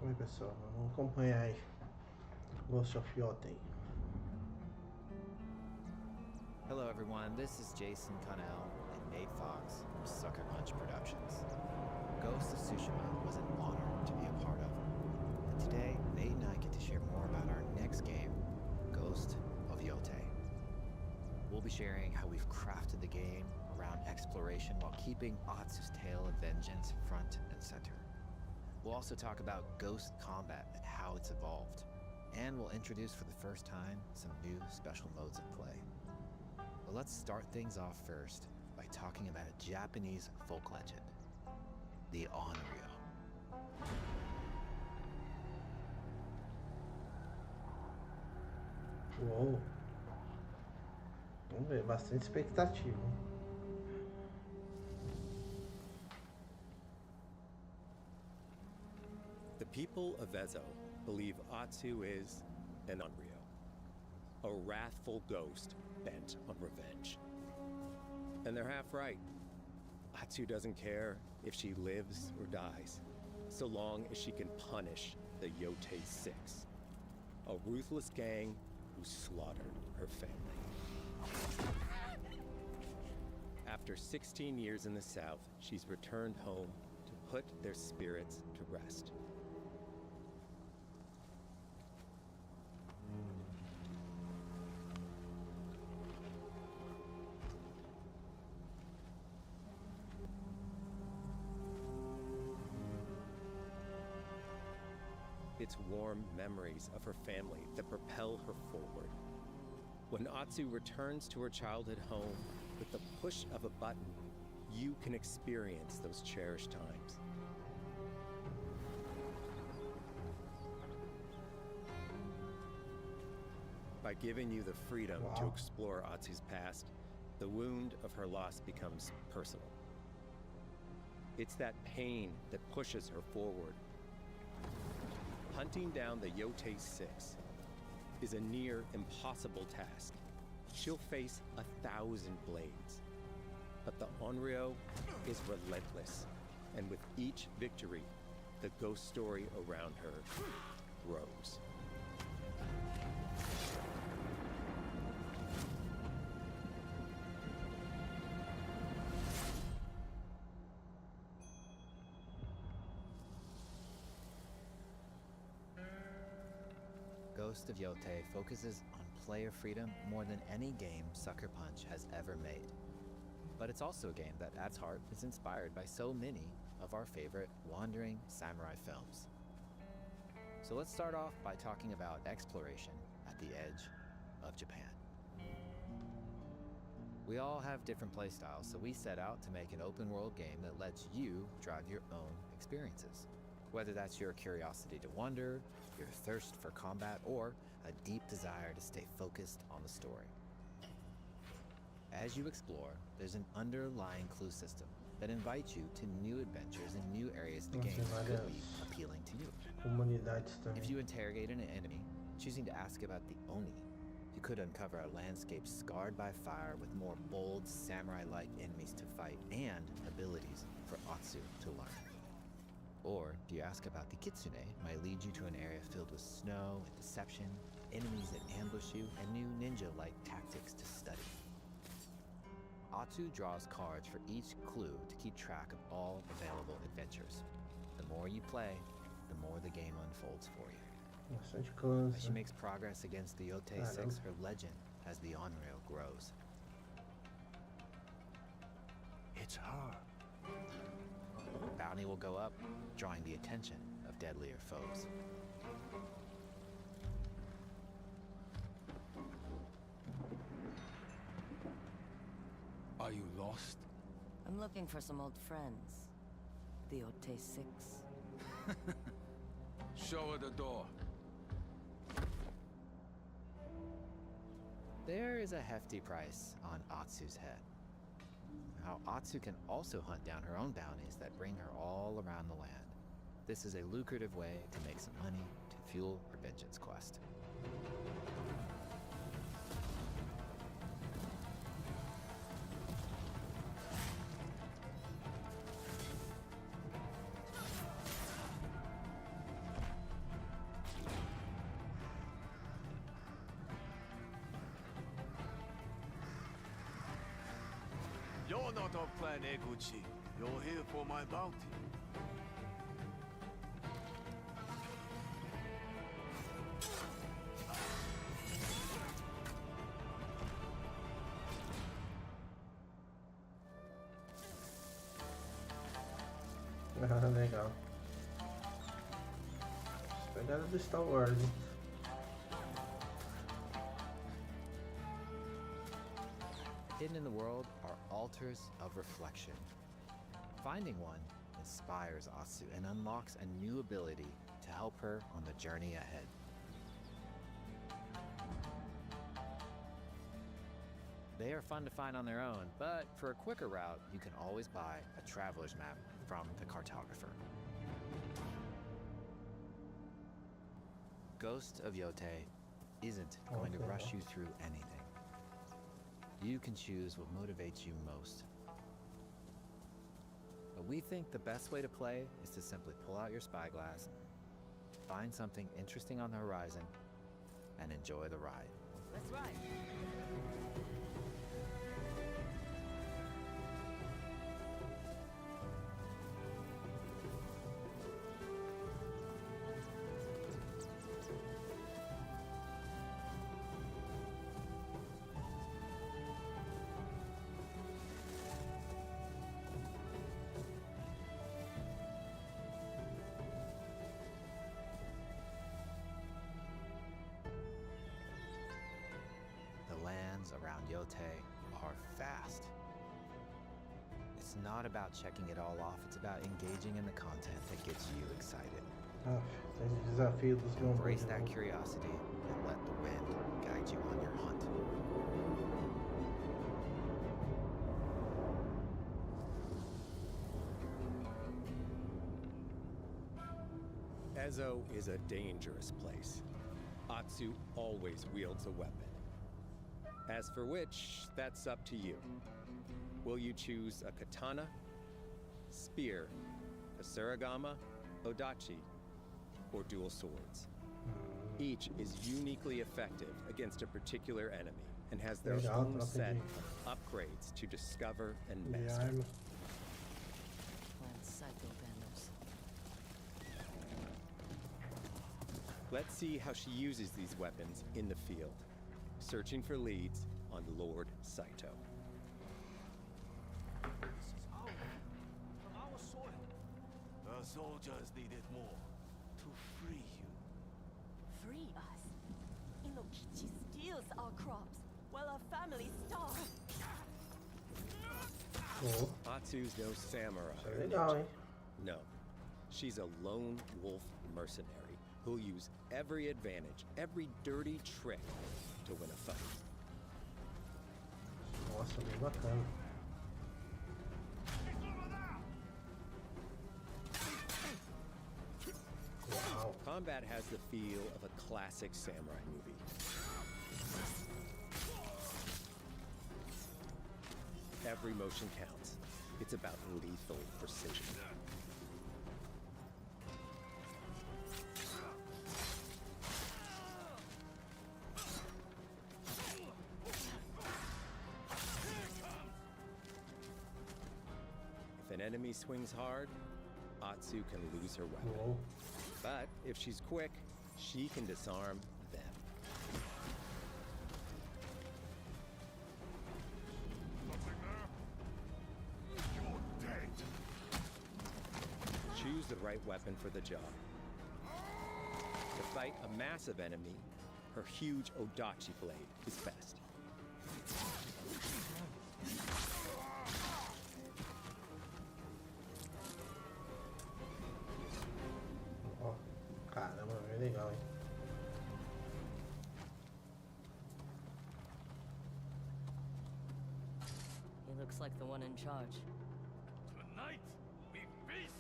Oi pessoal, vamos acompanhar aí Ghost of Yötei. Hello everyone, this is Jason Connell and Nate Fox from Sucker Punch Productions. Ghost of Tsushima was an honor to be a part of. And today, Nate and I get to share more about our next game, Ghost of Yötei. We'll be sharing how we've crafted the game around exploration while keeping Atsu's tale of vengeance front and center. We'll also talk about ghost combat and how it's evolved. And we'll introduce for the first time some new special modes of play. But let's start things off first by talking about a Japanese folk legend, the Onryo. Uou! Vamos ver, bastante expectativa. The people of Ezo believe Atsu is an Onryo, a wrathful ghost bent on revenge. And they're half right. Atsu doesn't care if she lives or dies, so long as she can punish the Yötei Six, a ruthless gang who slaughtered her family. After 16 years in the south, she's returned home to put their spirits to rest. It's warm memories of her family that propel her forward. When Atsu returns to her childhood home, with the push of a button, you can experience those cherished times. By giving you the freedom to explore Atsu's past, the wound of her loss becomes personal. It's that pain that pushes her forward. Hunting down the Yötei Six is a near impossible task. She'll face 1,000 blades. But the Onryo is relentless, and with each victory, the ghost story around her grows. Ghost of Yötei focuses on player freedom more than any game Sucker Punch has ever made. But it's also a game that, at its heart, is inspired by so many of our favorite wandering samurai films. So let's start off by talking about exploration at the edge of Japan. We all have different playstyles, so we set out to make an open world game that lets you drive your own experiences. Whether that's your curiosity to wander, your thirst for combat, or a deep desire to stay focused on the story. As you explore, there's an underlying clue system that invites you to new adventures and new areas of the game that could be appealing to you. If you interrogate an enemy, choosing to ask about the Oni, you could uncover a landscape scarred by fire with more bold, samurai-like enemies to fight and abilities for Atsu to learn. Or do you ask about the Kitsune, might lead you to an area filled with snow and deception, enemies that ambush you, and new ninja-like tactics to study. Atsu draws cards for each clue to keep track of all available adventures. The more you play, the more the game unfolds for you. As she makes progress against the Yötei Six, her legend as the Onryo grows. It's her. Bounty will go up, drawing the attention of deadlier foes. Are you lost? I'm looking for some old friends. The Yötei Six. Show her the door. There is a hefty price on Atsu's head. How Atsu can also hunt down her own bounties that bring her all around the land. This is a lucrative way to make some money to fuel her vengeance quest. You're not of Clan Eguchi. You're here for my bounty. Legal. Pegada do Star Wars. Hidden in the world are altars of reflection. Finding one inspires Atsu and unlocks a new ability to help her on the journey ahead. They are fun to find on their own, but for a quicker route, you can always buy a traveler's map from the cartographer. Ghost of Yötei isn't going to rush you through anything. You can choose what motivates you most. But we think the best way to play is to simply pull out your spyglass, find something interesting on the horizon, and enjoy the ride. Let's ride. The lands around Yötei are vast. It's not about checking it all off, it's about engaging in the content that gets you excited. Ah, tem desafio dos Embrace gambos. that curiosity and let the wind guide you on your hunt. Ezo is a dangerous place. Atsu always wields a weapon. As for which, that's up to you. Will you choose a katana, spear, a surigama, odachi, or dual swords? Each is uniquely effective against a particular enemy and has their Legal, own tá set pedindo. of upgrades to discover and E master. arma. Clan Saito Bandos. Let's see how she uses these weapons in the field, searching for leads on Lord Saito. This is ours. From our soil. The soldiers need it more. To free you. Free us. Inokichi steals our crops while our families starve. Oh, Atsu's no samurai. isso or é legal, ninja. hein? No. She's a lone wolf mercenary who'll use every advantage, every dirty trick to win a fight. Nossa, bem bacana. Uau. Combat has the feel of a classic samurai movie. Every motion counts. It's about lethal precision. If an enemy swings hard, Atsu can lose her weapon. Uou. But if she's quick, she can disarm them. You're dead. Choose the right weapon for the job. To fight a massive enemy, her huge odachi blade is best. Ó, caramba, bem legal, hein? He looks like the one in charge. Tonight, we feast.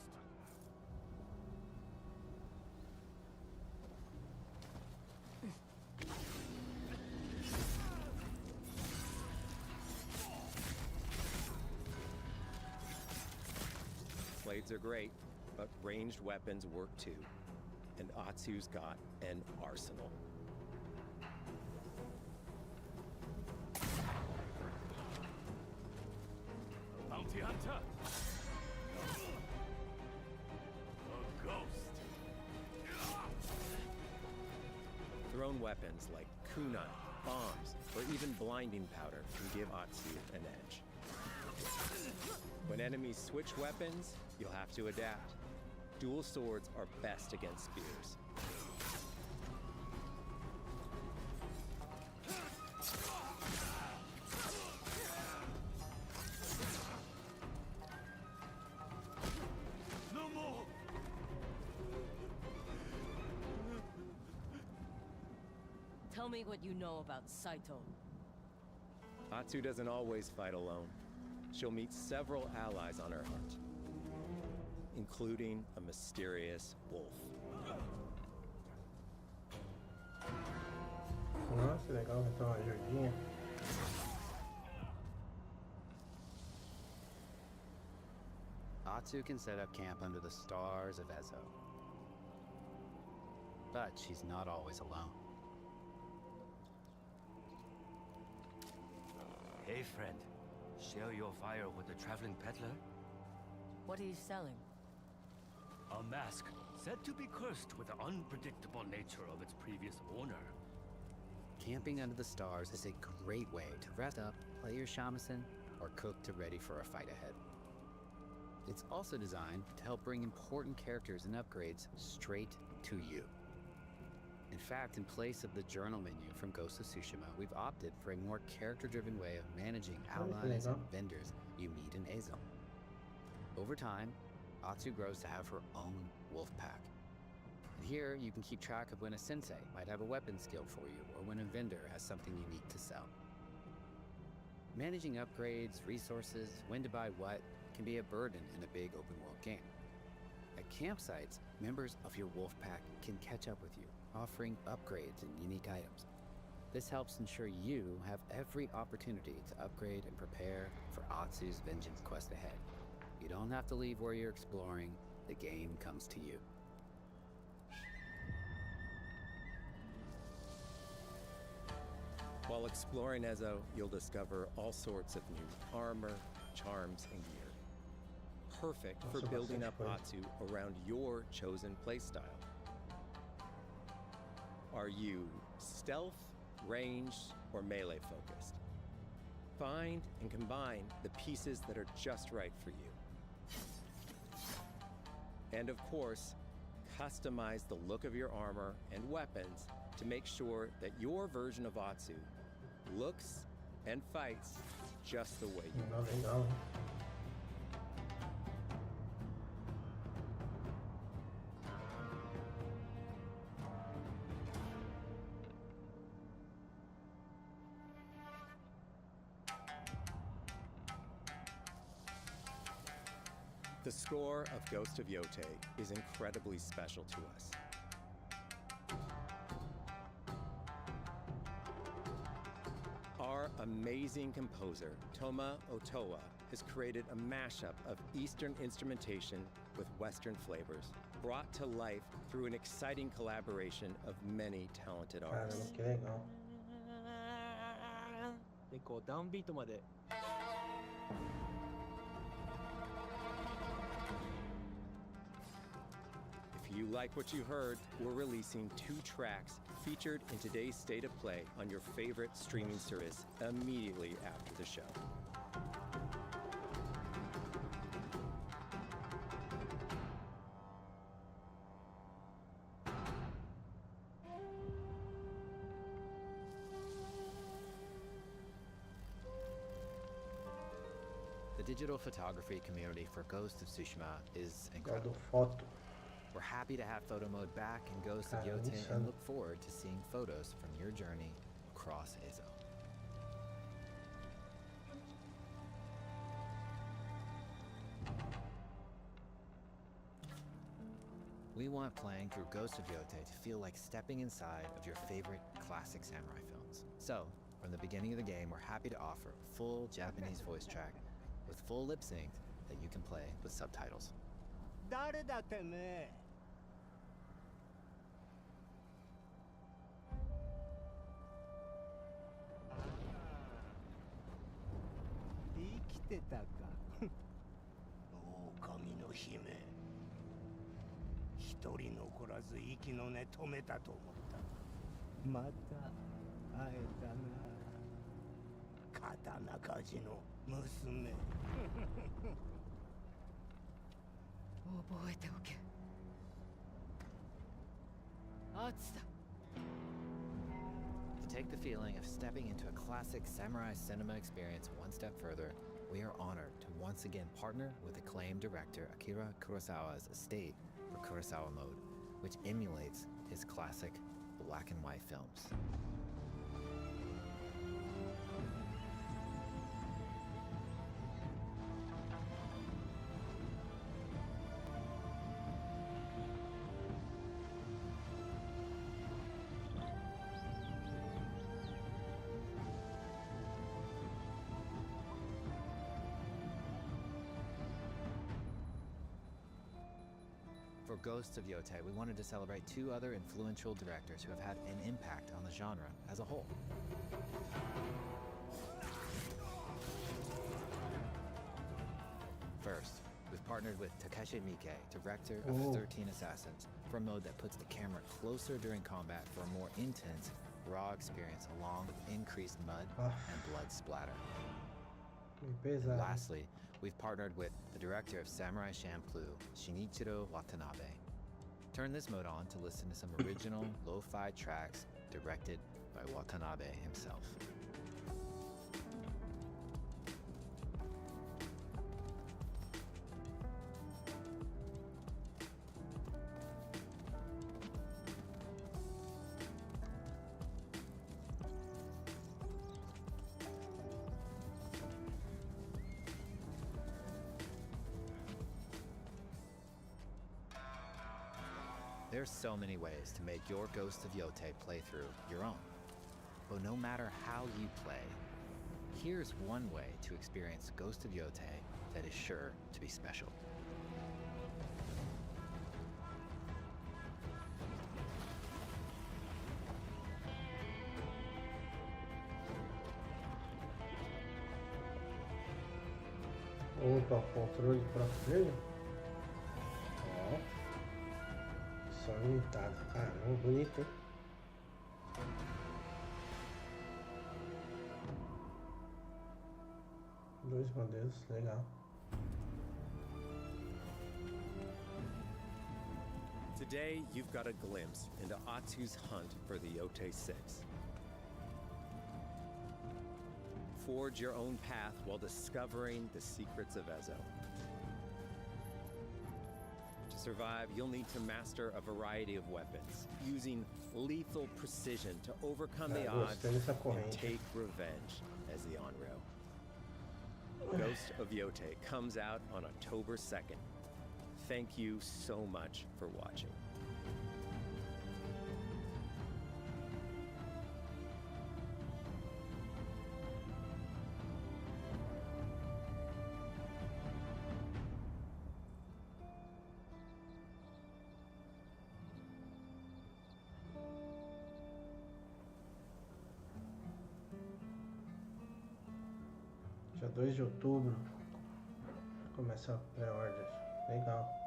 Blades are great, but ranged weapons work too. And Atsu's got an arsenal. Bounty hunter. A ghost. Thrown weapons like kunai, bombs, or even blinding powder can give Atsu an edge. When enemies switch weapons, you'll have to adapt. Dual swords are best against spears. No more. Tell me what you know about Saito. Atsu doesn't always fight alone. She'll meet several allies on her hunt, including a mysterious wolf. Nossa, legal, então a ajudinha. Atsu can set up camp under the stars of Ezo. But she's not always alone. Hey friend, share your fire with the traveling peddler? What are you selling? A mask said to be cursed with the unpredictable nature of its previous owner. Camping under the stars is a great way to rest up, play your shamisen, or cook to ready for a fight ahead. It's also designed to help bring important characters and upgrades straight to you. In fact, in place of the journal menu from Ghost of Tsushima, we've opted for a more character-driven way of managing allies and vendors you meet in Ezo. Over time, Atsu grows to have her own wolf pack. And here, you can keep track of when a sensei might have a weapon skill for you, or when a vendor has something unique to sell. Managing upgrades, resources, when to buy what, can be a burden in a big open-world game. At campsites, members of your wolf pack can catch up with you, offering upgrades and unique items. This helps ensure you have every opportunity to upgrade and prepare for Atsu's vengeance quest ahead. You don't have to leave where you're exploring, the game comes to you. While exploring Ezo, you'll discover all sorts of new armor, charms, and gear. Perfect for Also building got up such Atsu around your chosen playstyle. Are you stealth, ranged, or melee focused? Find and combine the pieces that are just right for you. And of course, customize the look of your armor and weapons to make sure that your version of Atsu looks and fights just the way you want. Legal. The score of Ghost of Yötei is incredibly special to us. Our amazing composer, Toma Otoa, has created a mashup of Eastern instrumentation with Western flavors, brought to life through an exciting collaboration of many talented artists. Caramba, que legal. でこうダウンビートまで If you like what you heard, we're releasing 2 tracks featured in today's State of Play on your favorite streaming service immediately after the show. The digital photography community for Ghost of Tsushima is Gosto incredible. do foto. We're happy to have photo mode back in Ghost of Cara, Yötei insano. and look forward to seeing photos from your journey across Ezo. We want playing through Ghost of Yötei to feel like stepping inside of your favorite classic samurai films. So, from the beginning of the game, we're happy to offer a full Japanese voice track with full lip sync that you can play with subtitles. 誰だてめえ 生きてたか姫。一人残らず息の根止めたと思った。また会えたな。刀鍛冶の娘。覚えておけ。アツだ。To take the feeling of stepping into a classic samurai cinema experience one step further, we are honored to once again partner with acclaimed director Akira Kurosawa's estate for Kurosawa Mode, which emulates his classic black and white films. For Ghost of Yötei, we wanted to celebrate two other influential directors who have had an impact on the genre as a whole. First, we've partnered with Takeshi Miike, director of 13 Assassins, for a mode that puts the camera closer during combat for a more intense, raw experience along with increased mud and blood splatter. And lastly, we've partnered with the director of Samurai Champloo, Shinichiro Watanabe. Turn this mode on to listen to some original lo-fi tracks directed by Watanabe himself. There's so many ways to make your Ghost of Yötei playthrough your own. But no matter how you play, here's one way to experience Ghost of Yötei that is sure to be special. Opa, controle próprio dele. Ó. Só limitado. Caramba, bonito, hein? Dois modelos, legal. Today, you've got a glimpse into Atsu's hunt for the Yötei 6. Forge your own path while discovering the secrets of Ezo. To survive, you'll need to master a variety of weapons, using lethal precision to overcome the odds and take revenge as the Onryo. Ghost of Yötei comes out on October 2nd. Thank you so much for watching. Dia 2 de outubro começa a pré-order. Legal.